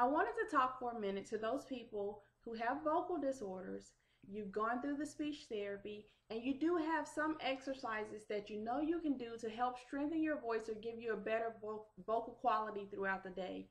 I wanted to talk for a minute to those people who have vocal disorders, you've gone through the speech therapy, and you do have some exercises that you know you can do to help strengthen your voice or give you a better vocal quality throughout the day.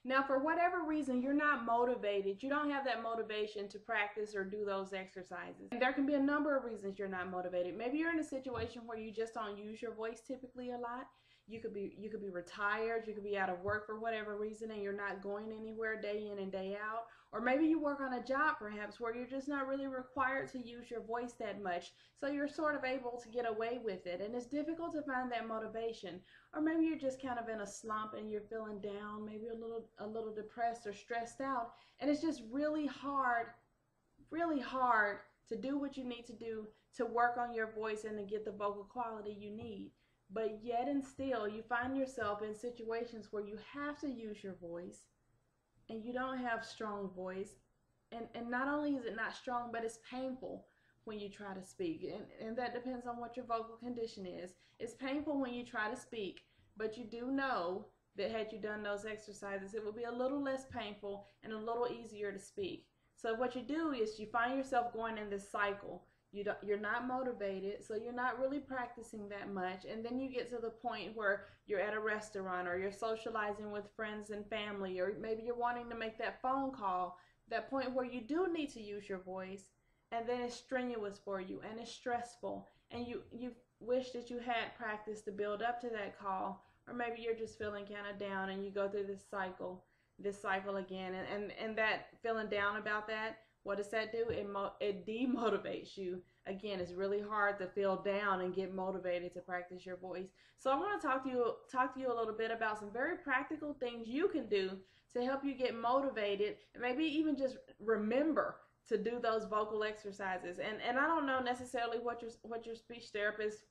Now, for whatever reason, you're not motivated, you don't have that motivation to practice or do those exercises. And there can be a number of reasons you're not motivated. Maybe you're in a situation where you just don't use your voice typically a lot. You could be retired, you could be out of work for whatever reason and you're not going anywhere day in and day out. Or maybe you work on a job perhaps where you're just not really required to use your voice that much. So you're sort of able to get away with it and it's difficult to find that motivation. Or maybe you're just kind of in a slump and you're feeling down, maybe a little depressed or stressed out, and it's just really hard to do what you need to do to work on your voice and to get the vocal quality you need. But yet and still, you find yourself in situations where you have to use your voice and you don't have strong voice. And not only is it not strong, but it's painful when you try to speak. And that depends on what your vocal condition is. It's painful when you try to speak, but you do know that had you done those exercises, it would be a little less painful and a little easier to speak. So what you do is you find yourself going in this cycle. You're not motivated, so you're not really practicing that much, and then you get to the point where you're at a restaurant or you're socializing with friends and family, or maybe you're wanting to make that phone call, that point where you do need to use your voice, and then it's strenuous for you and it's stressful, and you wish that you had practice to build up to that call, or maybe you're just feeling kind of down and you go through this cycle again, and that feeling down about that, what does that do? It demotivates you. Again, it's really hard to feel down and get motivated to practice your voice. So I want to talk to you a little bit about some very practical things you can do to help you get motivated and maybe even just remember to do those vocal exercises. And I don't know necessarily what your speech therapist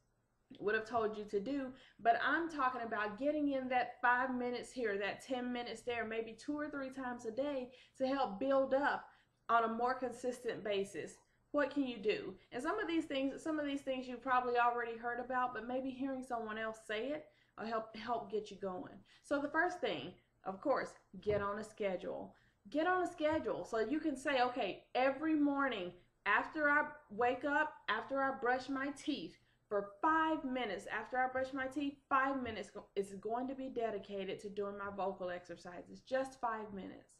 would have told you to do, but I'm talking about getting in that 5 minutes here, that 10 minutes there, maybe 2 or 3 times a day to help build up on a more consistent basis. What can you do? And some of these things you've probably already heard about, but maybe hearing someone else say it will help get you going. So the first thing, of course, get on a schedule. Get on a schedule so you can say, okay, every morning after I wake up, after I brush my teeth, for 5 minutes after I brush my teeth, 5 minutes is going to be dedicated to doing my vocal exercises. Just 5 minutes.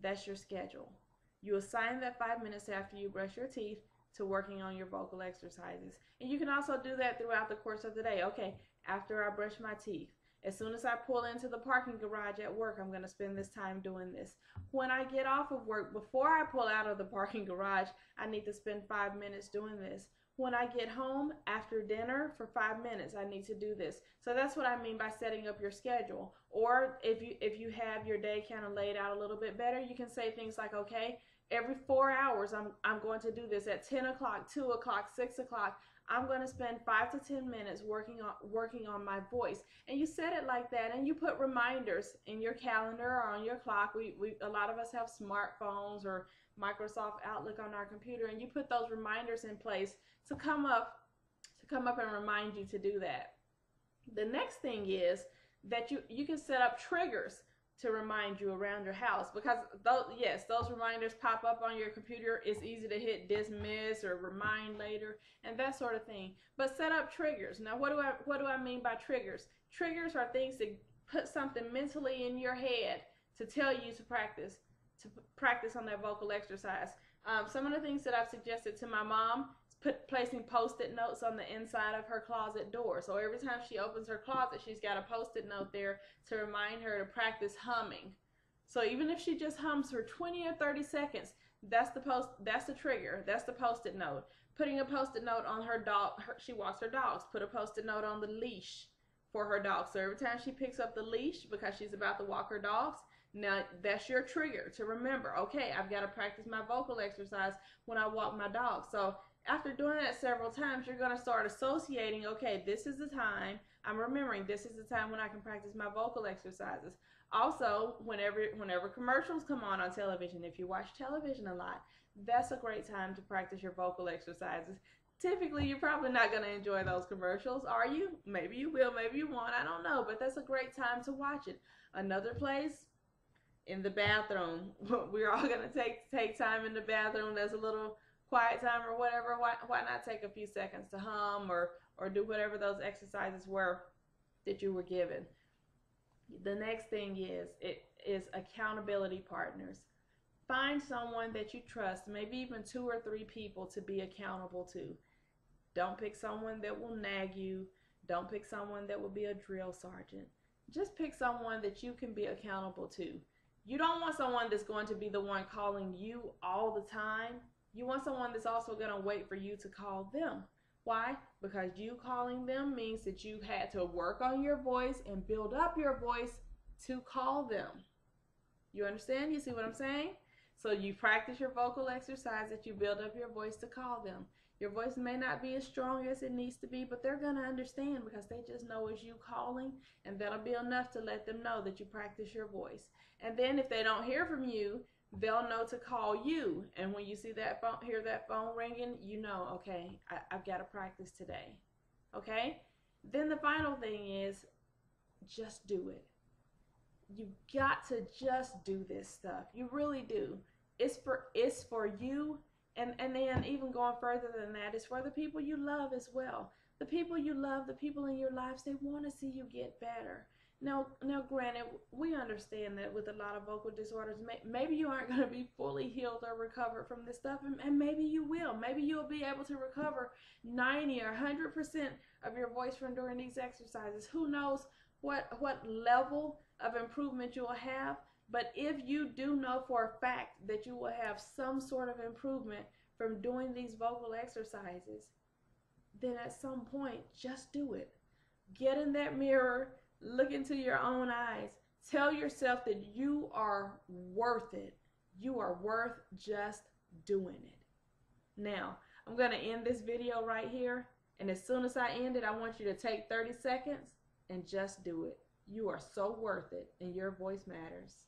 That's your schedule. You assign that 5 minutes after you brush your teeth to working on your vocal exercises. And you can also do that throughout the course of the day. Okay, after I brush my teeth, as soon as I pull into the parking garage at work, I'm going to spend this time doing this. When I get off of work, before I pull out of the parking garage, I need to spend 5 minutes doing this. When I get home after dinner for 5 minutes, I need to do this. So that's what I mean by setting up your schedule. Or if you have your day kind of laid out a little bit better, you can say things like, okay, every 4 hours I'm going to do this. At 10 o'clock, 2 o'clock, 6 o'clock, I'm going to spend 5 to 10 minutes working on my voice. And you set it like that, and you put reminders in your calendar or on your clock. A lot of us have smartphones or Microsoft Outlook on our computer, and you put those reminders in place to come up and remind you to do that. The next thing is that you can set up triggers to remind you around your house, because those reminders pop up on your computer. It's easy to hit dismiss or remind later and that sort of thing. But set up triggers. Now, what do I mean by triggers? Triggers are things that put something mentally in your head to tell you to practice on that vocal exercise. Some of the things that I've suggested to my mom is placing post-it notes on the inside of her closet door. So every time she opens her closet, she's got a post-it note there to remind her to practice humming. So even if she just hums for 20 or 30 seconds, that's the trigger. That's the post-it note. Putting a post-it note on her dog. She walks her dogs. Put a post-it note on the leash for her dog. So every time she picks up the leash because she's about to walk her dogs, now that's your trigger to remember, okay, I've got to practice my vocal exercise when I walk my dog. So after doing that several times, you're going to start associating, okay, this is the time, I'm remembering this is the time when I can practice my vocal exercises. Also, whenever commercials come on television, if you watch television a lot, that's a great time to practice your vocal exercises. Typically, you're probably not going to enjoy those commercials, are you? Maybe you will, maybe you won't, I don't know, but that's a great time to watch it. Another place in the bathroom. We're all going to take time in the bathroom. There's a little quiet time or whatever. Why not take a few seconds to hum or do whatever those exercises were that you were given. The next thing is accountability partners. Find someone that you trust, maybe even 2 or 3 people to be accountable to. Don't pick someone that will nag you. Don't pick someone that will be a drill sergeant. Just pick someone that you can be accountable to. You don't want someone that's going to be the one calling you all the time. You want someone that's also going to wait for you to call them. Why? Because you calling them means that you had to work on your voice and build up your voice to call them. You understand? You see what I'm saying? So you practice your vocal exercise that you build up your voice to call them. Your voice may not be as strong as it needs to be, but they're going to understand because they just know it's you calling, and that'll be enough to let them know that you practice your voice. And then if they don't hear from you, they'll know to call you. And when you see that phone, hear that phone ringing, you know, okay, I've got to practice today. Okay? Then the final thing is just do it. You got to just do this stuff. You really do. It's for you. And then even going further than that, it's for the people you love as well. The people you love, the people in your lives, they want to see you get better. Now, granted, we understand that with a lot of vocal disorders, maybe you aren't going to be fully healed or recovered from this stuff, and maybe you will. Maybe you'll be able to recover 90 or 100% of your voice from doing these exercises. Who knows what level of improvement you'll have? But if you do know for a fact that you will have some sort of improvement from doing these vocal exercises, then at some point, just do it. Get in that mirror, look into your own eyes. Tell yourself that you are worth it. You are worth just doing it. Now, I'm going to end this video right here. And as soon as I end it, I want you to take 30 seconds and just do it. You are so worth it, and your voice matters.